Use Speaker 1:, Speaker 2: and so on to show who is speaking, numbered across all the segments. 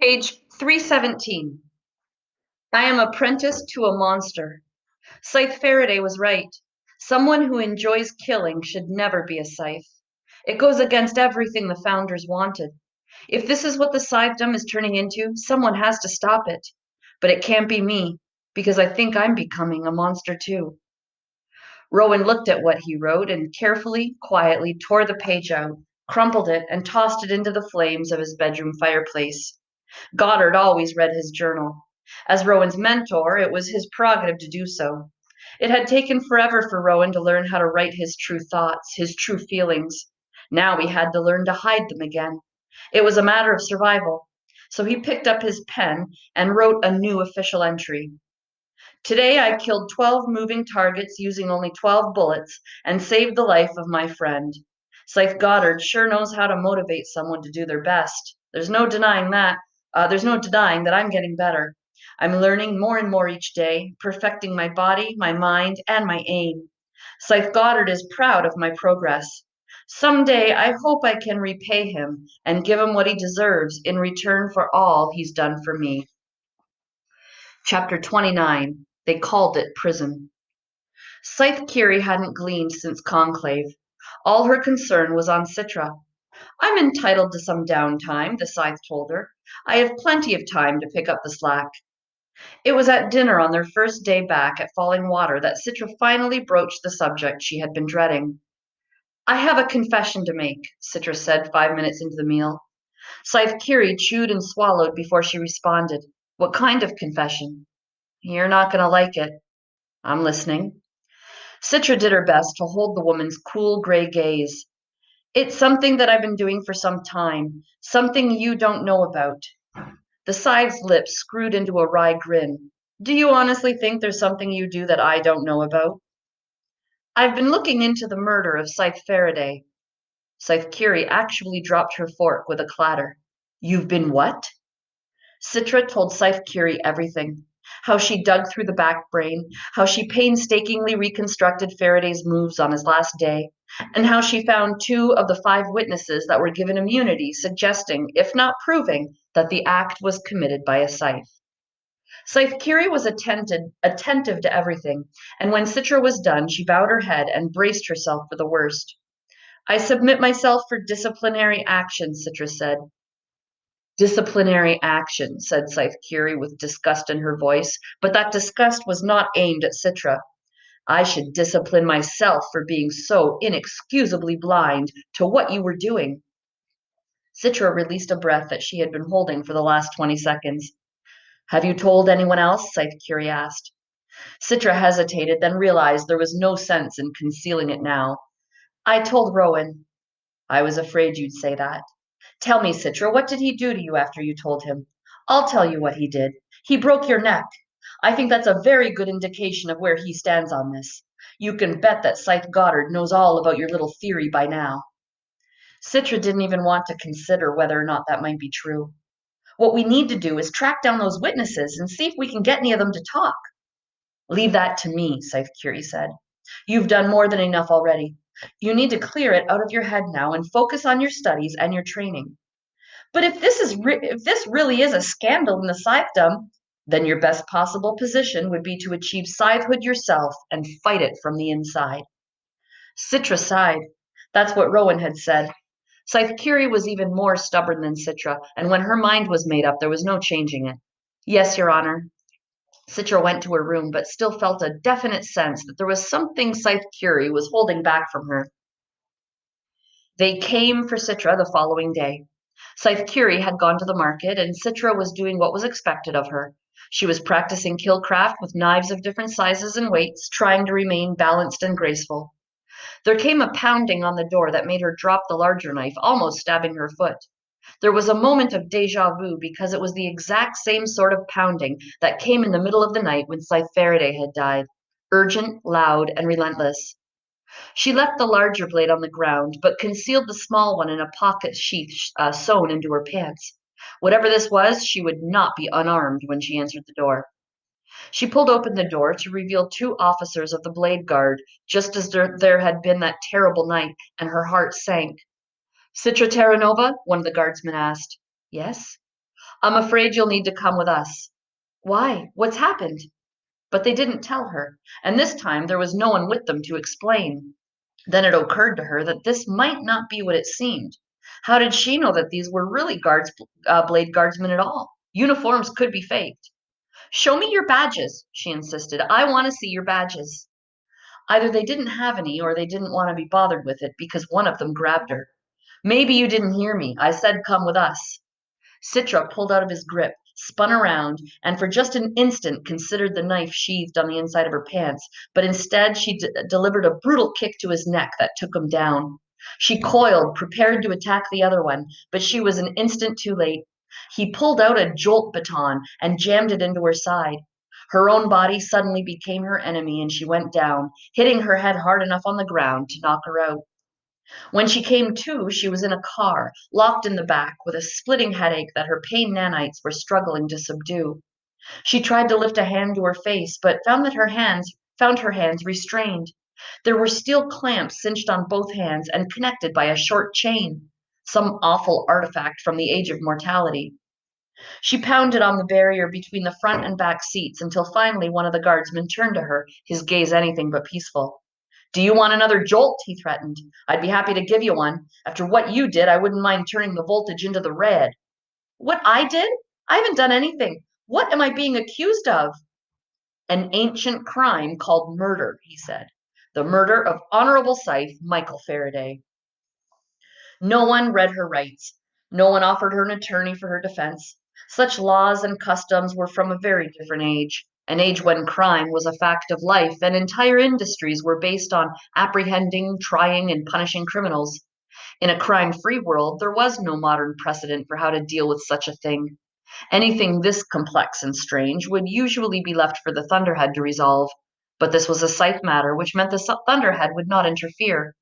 Speaker 1: Page 317. I am apprenticed to a monster. Scythe Faraday was right. Someone who enjoys killing should never be a scythe. It goes against everything the founders wanted. If this is what the scythedom is turning into, someone has to stop it. But it can't be me, because I think I'm becoming a monster too. Rowan looked at what he wrote and carefully, quietly tore the page out, crumpled it, and tossed it into the flames of his bedroom fireplace. Goddard always read his journal. As Rowan's mentor, it was his prerogative to do so. It had taken forever for Rowan to learn how to write his true thoughts, his true feelings. Now he had to learn to hide them again. It was a matter of survival. So he picked up his pen and wrote a new official entry. Today I killed 12 moving targets using only 12 bullets and saved the life of my friend. Scythe Goddard sure knows how to motivate someone to do their best. There's no denying that. There's no denying that I'm getting better. I'm learning more and more each day, perfecting my body, my mind, and my aim. Scythe Goddard is proud of my progress. Someday I hope I can repay him and give him what he deserves in return for all he's done for me. Chapter 29. They called it prison. Scythe Curie hadn't gleaned since conclave. All her concern was on Citra. I'm entitled to some downtime, the Scythe told her. I have plenty of time to pick up the slack. It was at dinner on their first day back at Falling Water that Citra finally broached the subject she had been dreading. I have a confession to make, Citra said 5 minutes into the meal. Scythe Curie chewed and swallowed before she responded. What kind of confession? You're not going to like it. I'm listening. Citra did her best to hold the woman's cool gray gaze. It's something that I've been doing for some time, something you don't know about. The Scythe's lips screwed into a wry grin. Do you honestly think there's something you do that I don't know about? I've been looking into the murder of Scythe Faraday. Scythe Curie actually dropped her fork with a clatter. You've been what? Citra told Scythe Curie everything. How she dug through the back brain, how she painstakingly reconstructed Faraday's moves on his last day, and how she found 2 of the 5 witnesses that were given immunity, suggesting, if not proving, that the act was committed by a scythe. Scythe Curie was attentive to everything, and when Citra was done, she bowed her head and braced herself for the worst. I submit myself for disciplinary action, Citra said. Disciplinary action, said Scythe Curie with disgust in her voice, but that disgust was not aimed at Citra. I should discipline myself for being so inexcusably blind to what you were doing. Citra released a breath that she had been holding for the last 20 seconds. Have you told anyone else? Scythe Curie asked. Citra hesitated, then realized there was no sense in concealing it now. I told Rowan. I was afraid you'd say that. Tell me, Citra, what did he do to you after you told him? I'll tell you what he did. He broke your neck. I think that's a very good indication of where he stands on this. You can bet that Scythe Goddard knows all about your little theory by now. Citra didn't even want to consider whether or not that might be true. What we need to do is track down those witnesses and see if we can get any of them to talk. Leave that to me, Scythe Curie said. You've done more than enough already. You need to clear it out of your head now and focus on your studies and your training. But if this really is a scandal in the Scythedom, then your best possible position would be to achieve Scythehood yourself and fight it from the inside. Citra sighed. That's what Rowan had said. Scythe Curie was even more stubborn than Citra, and when her mind was made up, there was no changing it. Yes, Your Honor. Citra went to her room, but still felt a definite sense that there was something Scythe Curie was holding back from her. They came for Citra the following day. Scythe Curie had gone to the market, and Citra was doing what was expected of her. She was practicing killcraft with knives of different sizes and weights, trying to remain balanced and graceful. There came a pounding on the door that made her drop the larger knife, almost stabbing her foot. There was a moment of déjà vu because it was the exact same sort of pounding that came in the middle of the night when Scythe Faraday had died. Urgent, loud, and relentless. She left the larger blade on the ground, but concealed the small one in a pocket sheath sewn into her pants. Whatever this was, she would not be unarmed when she answered the door. She pulled open the door to reveal 2 officers of the Blade Guard, just as there had been that terrible night, and her heart sank. Citra Terranova? One of the guardsmen asked. Yes? I'm afraid you'll need to come with us. Why? What's happened? But they didn't tell her, and this time there was no one with them to explain. Then it occurred to her that this might not be what it seemed. How did she know that these were really blade guardsmen at all? Uniforms could be faked. Show me your badges, she insisted. I want to see your badges. Either they didn't have any or they didn't want to be bothered with it because one of them grabbed her. Maybe you didn't hear me. I said come with us. Citra pulled out of his grip, spun around, and for just an instant considered the knife sheathed on the inside of her pants, but instead she delivered a brutal kick to his neck that took him down. She coiled, prepared to attack the other one, but she was an instant too late. He pulled out a jolt baton and jammed it into her side. Her own body suddenly became her enemy, and she went down, hitting her head hard enough on the ground to knock her out. When she came to, she was in a car, locked in the back, with a splitting headache that her pain nanites were struggling to subdue. She tried to lift a hand to her face, but found her hands restrained. There were steel clamps cinched on both hands and connected by a short chain, some awful artifact from the age of mortality. She pounded on the barrier between the front and back seats until finally one of the guardsmen turned to her, his gaze anything but peaceful. Do you want another jolt? He threatened. I'd be happy to give you one. After what you did, I wouldn't mind turning the voltage into the red. What I did? I haven't done anything. What am I being accused of? An ancient crime called murder, he said. The murder of Honorable Scythe Michael Faraday. No one read her rights. No one offered her an attorney for her defense. Such laws and customs were from a very different age, an age when crime was a fact of life and entire industries were based on apprehending, trying, and punishing criminals. In a crime-free world, there was no modern precedent for how to deal with such a thing. Anything this complex and strange would usually be left for the Thunderhead to resolve, but this was a Scythe matter, which meant the Thunderhead would not interfere.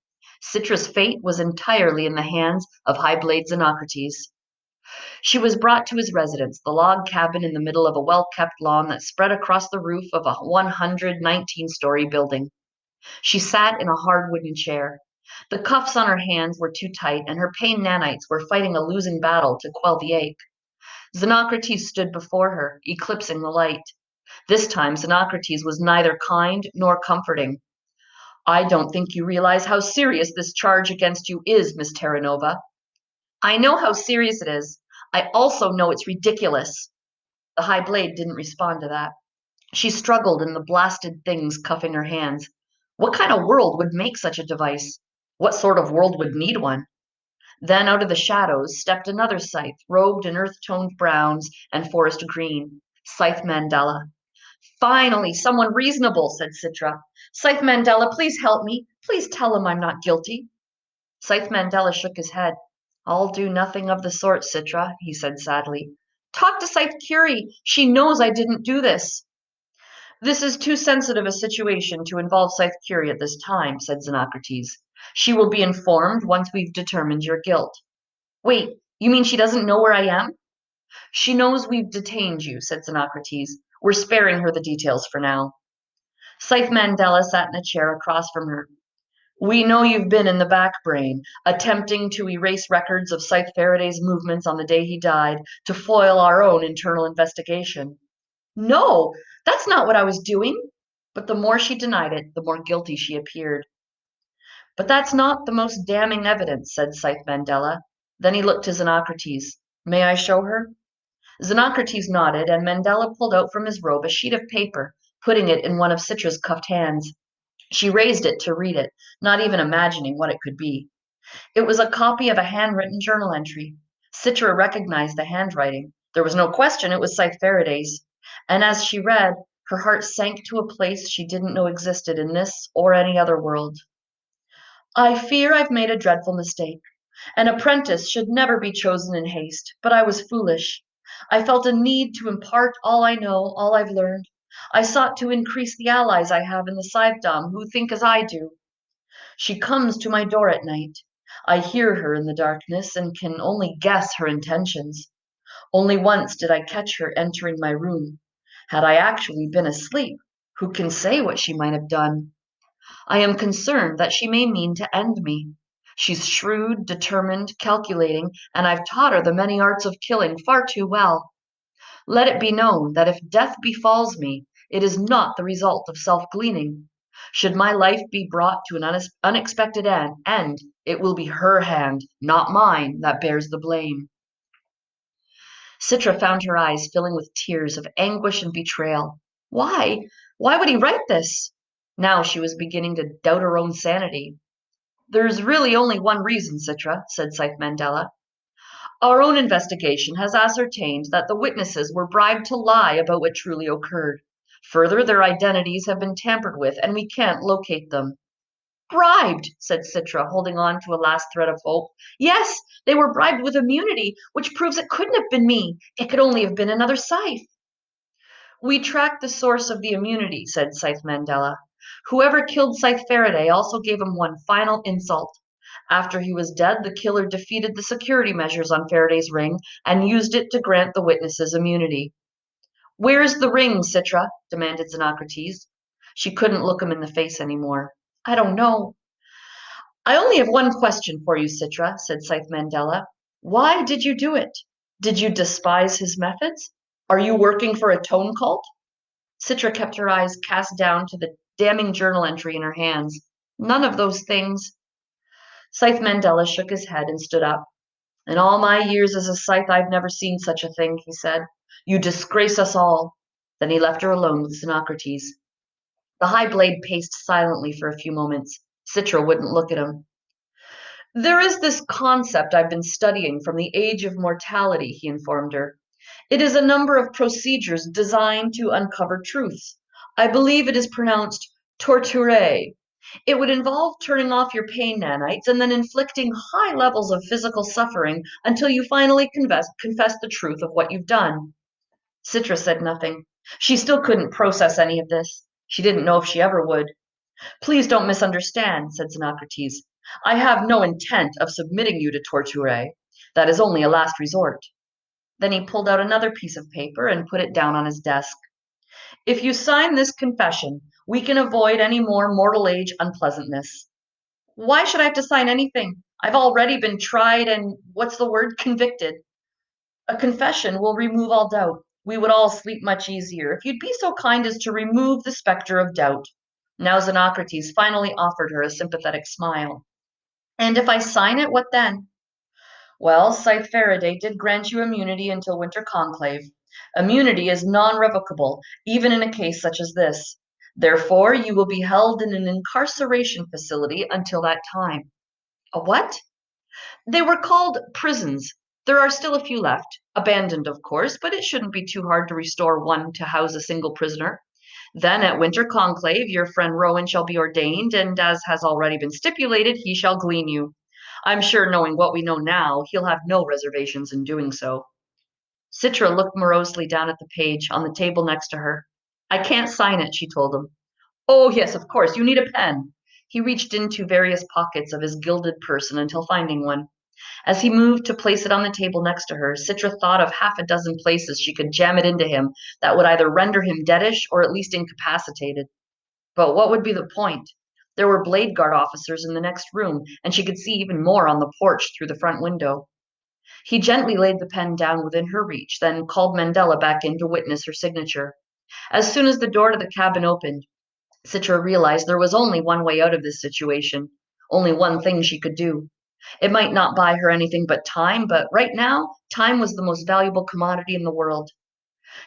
Speaker 1: Citra's fate was entirely in the hands of Highblade Xenocrates. She was brought to his residence, the log cabin in the middle of a well-kept lawn that spread across the roof of a 119-story building. She sat in a hard wooden chair. The cuffs on her hands were too tight, and her pain nanites were fighting a losing battle to quell the ache. Xenocrates stood before her, eclipsing the light. This time, Xenocrates was neither kind nor comforting. I don't think you realize how serious this charge against you is, Miss Terranova. I know how serious it is. I also know it's ridiculous. The High Blade didn't respond to that. She struggled in the blasted things cuffing her hands. What kind of world would make such a device? What sort of world would need one? Then out of the shadows stepped another Scythe, robed in earth-toned browns and forest green. Scythe Mandela. Finally, someone reasonable, said Citra. Scythe Mandela, please help me. Please tell him I'm not guilty. Scythe Mandela shook his head. I'll do nothing of the sort, Citra, he said sadly. Talk to Scythe Curie. She knows I didn't do this. This is too sensitive a situation to involve Scythe Curie at this time, said Xenocrates. She will be informed once we've determined your guilt. Wait, you mean she doesn't know where I am? She knows we've detained you, said Xenocrates. We're sparing her the details for now. Scythe Mandela sat in a chair across from her. We know you've been in the back brain, attempting to erase records of Scythe Faraday's movements on the day he died to foil our own internal investigation. No, that's not what I was doing. But the more she denied it, the more guilty she appeared. But that's not the most damning evidence, said Scythe Mandela. Then he looked to Xenocrates. May I show her? Xenocrates nodded, and Mandela pulled out from his robe a sheet of paper, putting it in one of Citra's cuffed hands. She raised it to read it, not even imagining what it could be. It was a copy of a handwritten journal entry. Citra recognized the handwriting. There was no question it was Scythe Faraday's. And as she read, her heart sank to a place she didn't know existed in this or any other world. I fear I've made a dreadful mistake. An apprentice should never be chosen in haste, but I was foolish. I felt a need to impart all I know, all I've learned. I sought to increase the allies I have in the Scythedom who think as I do. She comes to my door at night. I hear her in the darkness and can only guess her intentions. Only once did I catch her entering my room. Had I actually been asleep, who can say what she might have done? I am concerned that she may mean to end me. She's shrewd, determined, calculating, and I've taught her the many arts of killing far too well. Let it be known that if death befalls me, it is not the result of self-gleaning. Should my life be brought to an unexpected end, it will be her hand, not mine, that bears the blame. Citra found her eyes filling with tears of anguish and betrayal. Why? Why would he write this? Now she was beginning to doubt her own sanity. There's really only one reason, Citra, said Scythe Mandela. Our own investigation has ascertained that the witnesses were bribed to lie about what truly occurred. Further, their identities have been tampered with, and we can't locate them. Bribed, said Citra, holding on to a last thread of hope. Yes, they were bribed with immunity, which proves it couldn't have been me. It could only have been another Scythe. We tracked the source of the immunity, said Scythe Mandela. Whoever killed Scythe Faraday also gave him one final insult. After he was dead, the killer defeated the security measures on Faraday's ring and used it to grant the witnesses immunity. Where's the ring, Citra? Demanded Xenocrates. She couldn't look him in the face anymore. I don't know. I only have one question for you, Citra, said Scythe Mandela. Why did you do it? Did you despise his methods? Are you working for a tone cult? Citra kept her eyes cast down to the damning journal entry in her hands. None of those things. Scythe Mandela shook his head and stood up. In all my years as a Scythe, I've never seen such a thing, he said. You disgrace us all. Then he left her alone with Xenocrates. The high blade paced silently for a few moments. Citra wouldn't look at him. There is this concept I've been studying from the age of mortality, he informed her. It is a number of procedures designed to uncover truths. I believe it is pronounced torture. It would involve turning off your pain nanites and then inflicting high levels of physical suffering until you finally confess the truth of what you've done. Citra said nothing. She still couldn't process any of this. She didn't know if she ever would. Please don't misunderstand, said Xenocrates. I have no intent of submitting you to torture. That is only a last resort. Then he pulled out another piece of paper and put it down on his desk. If you sign this confession, we can avoid any more mortal age unpleasantness. Why should I have to sign anything? I've already been tried and, what's the word, convicted. A confession will remove all doubt. We would all sleep much easier if you'd be so kind as to remove the specter of doubt. Now Xenocrates finally offered her a sympathetic smile. And if I sign it, what then? Well, Scythe Faraday did grant you immunity until Winter Conclave. Immunity is non-revocable, even in a case such as this. Therefore, you will be held in an incarceration facility until that time. A what? They were called prisons. There are still a few left, abandoned, of course, but it shouldn't be too hard to restore one to house a single prisoner. Then at Winter Conclave, your friend Rowan shall be ordained, and as has already been stipulated, he shall glean you. I'm sure, knowing what we know now, he'll have no reservations in doing so. Citra looked morosely down at the page on the table next to her. I can't sign it, she told him. Oh, yes, of course, you need a pen. He reached into various pockets of his gilded person until finding one. As he moved to place it on the table next to her, Citra thought of half a dozen places she could jam it into him that would either render him deadish or at least incapacitated. But what would be the point? There were Blade Guard officers in the next room, and she could see even more on the porch through the front window. He gently laid the pen down within her reach, then called Mandela back in to witness her signature. As soon as the door to the cabin opened, Citra realized there was only one way out of this situation, only one thing she could do. It might not buy her anything but time, but right now, time was the most valuable commodity in the world.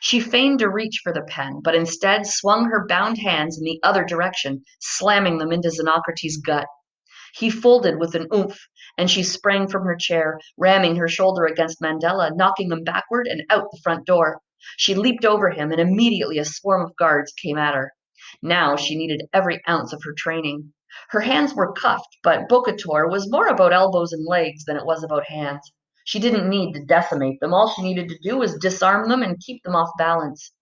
Speaker 1: She feigned to reach for the pen, but instead swung her bound hands in the other direction, slamming them into Xenocrates' gut. He folded with an oomph, and she sprang from her chair, ramming her shoulder against Mandela, knocking him backward and out the front door. She leaped over him, and immediately a swarm of guards came at her. Now she needed every ounce of her training. Her hands were cuffed, but Bocator was more about elbows and legs than it was about hands. She didn't need to decimate them. All she needed to do was disarm them and keep them off balance.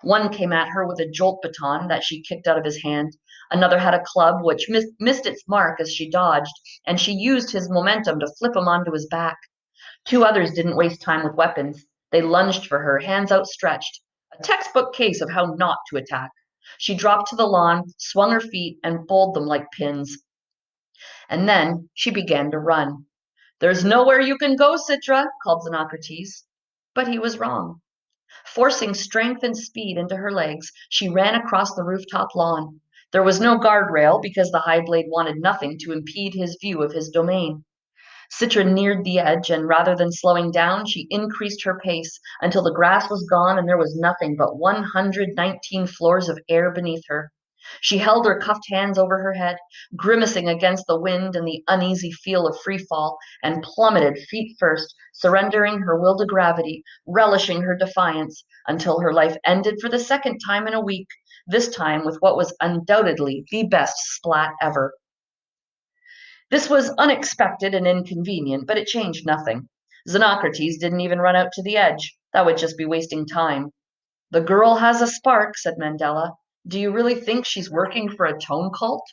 Speaker 1: One came at her with a jolt baton that she kicked out of his hand. Another had a club which missed its mark as she dodged, and she used his momentum to flip him onto his back. Two others didn't waste time with weapons. They lunged for her, hands outstretched. A textbook case of how not to attack. She dropped to the lawn, swung her feet, and bowled them like pins. And then she began to run. There's nowhere you can go, Citra, called Xenocrates. But he was wrong. Forcing strength and speed into her legs, she ran across the rooftop lawn. There was no guardrail because the High Blade wanted nothing to impede his view of his domain. Citra neared the edge, and rather than slowing down, she increased her pace until the grass was gone and there was nothing but 119 floors of air beneath her. She held her cuffed hands over her head, grimacing against the wind and the uneasy feel of free fall, and plummeted feet first, surrendering her will to gravity, relishing her defiance, until her life ended for the second time in a week, this time with what was undoubtedly the best splat ever. This was unexpected and inconvenient, but it changed nothing. Xenocrates didn't even run out to the edge. That would just be wasting time. The girl has a spark, said Mandela. Do you really think she's working for a tone cult?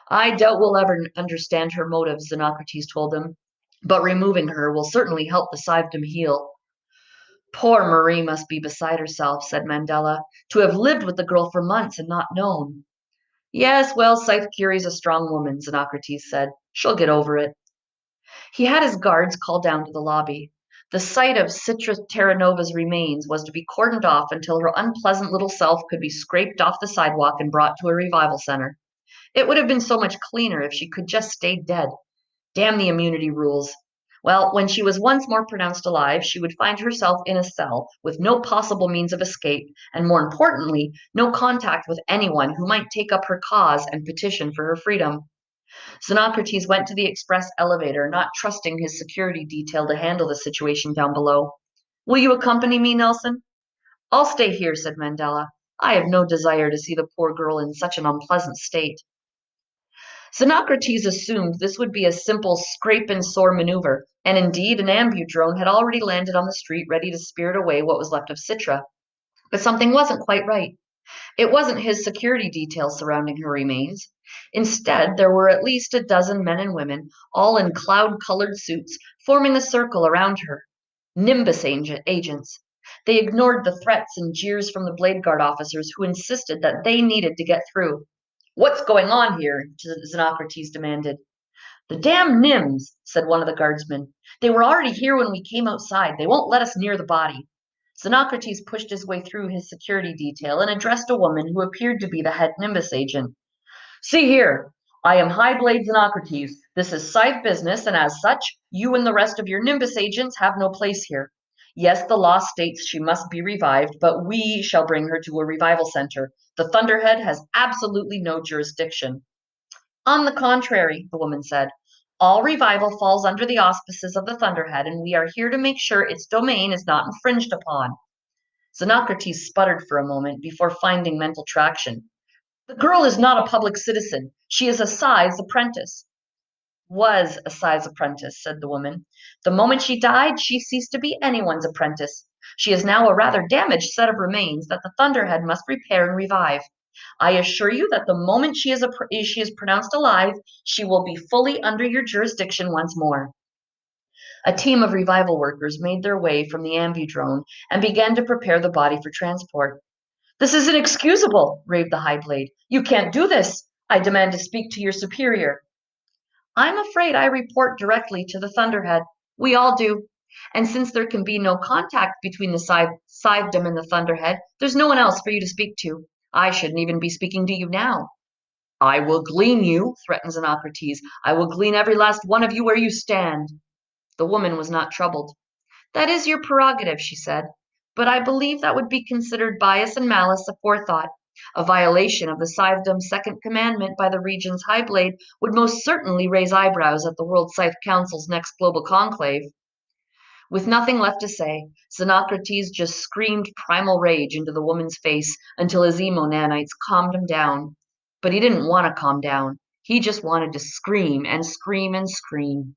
Speaker 1: I doubt we'll ever understand her motives, Xenocrates told him. But removing her will certainly help the Scythe heal. Poor Marie must be beside herself, said Mandela, to have lived with the girl for months and not known. Yes, well, Scythe Curie's a strong woman, Xenocrates said. She'll get over it. He had his guards called down to the lobby. The site of Citra Terranova's remains was to be cordoned off until her unpleasant little self could be scraped off the sidewalk and brought to a revival center. It would have been so much cleaner if she could just stay dead. Damn the immunity rules. Well, when she was once more pronounced alive, she would find herself in a cell with no possible means of escape, and more importantly, no contact with anyone who might take up her cause and petition for her freedom. Xenocrates went to the express elevator, not trusting his security detail to handle the situation down below. Will you accompany me, Nelson? I'll stay here, said Mandela. I have no desire to see the poor girl in such an unpleasant state. Xenocrates assumed this would be a simple scrape and soar maneuver, and indeed an ambudrone had already landed on the street ready to spirit away what was left of Citra. But something wasn't quite right. It wasn't his security details surrounding her remains. Instead, there were at least a dozen men and women, all in cloud-colored suits, forming a circle around her. Nimbus agents. They ignored the threats and jeers from the Blade Guard officers who insisted that they needed to get through. What's going on here? Xenocrates demanded. The damn Nims, said one of the guardsmen. They were already here when we came outside. They won't let us near the body. Xenocrates pushed his way through his security detail and addressed a woman who appeared to be the head Nimbus agent. See here, I am Highblade Xenocrates. This is Scythe business, and as such, you and the rest of your Nimbus agents have no place here. Yes, the law states she must be revived, but we shall bring her to a revival center. The Thunderhead has absolutely no jurisdiction. On the contrary, the woman said, all revival falls under the auspices of the Thunderhead, and we are here to make sure its domain is not infringed upon. Xenocrates sputtered for a moment before finding mental traction. The girl is not a public citizen. She is a Scythe's apprentice. Was a Scythe's apprentice, said the woman. The moment she died, she ceased to be anyone's apprentice. She is now a rather damaged set of remains that the Thunderhead must repair and revive. I assure you that the moment she is pronounced alive, she will be fully under your jurisdiction once more. A team of revival workers made their way from the ambudrone and began to prepare the body for transport. This is inexcusable, raved the High Blade. You can't do this. I demand to speak to your superior. I'm afraid I report directly to the Thunderhead. We all do. And since there can be no contact between the Scythedom and the Thunderhead, there's no one else for you to speak to. I shouldn't even be speaking to you now. I will glean you, threatened Xenocrates. I will glean every last one of you where you stand. The woman was not troubled. That is your prerogative, she said, but I believe that would be considered bias and malice aforethought. A violation of the Scythedom's second commandment by the region's High Blade would most certainly raise eyebrows at the World Scythe Council's next global conclave. With nothing left to say, Xenocrates just screamed primal rage into the woman's face until his emo nanites calmed him down. But he didn't want to calm down. He just wanted to scream and scream and scream.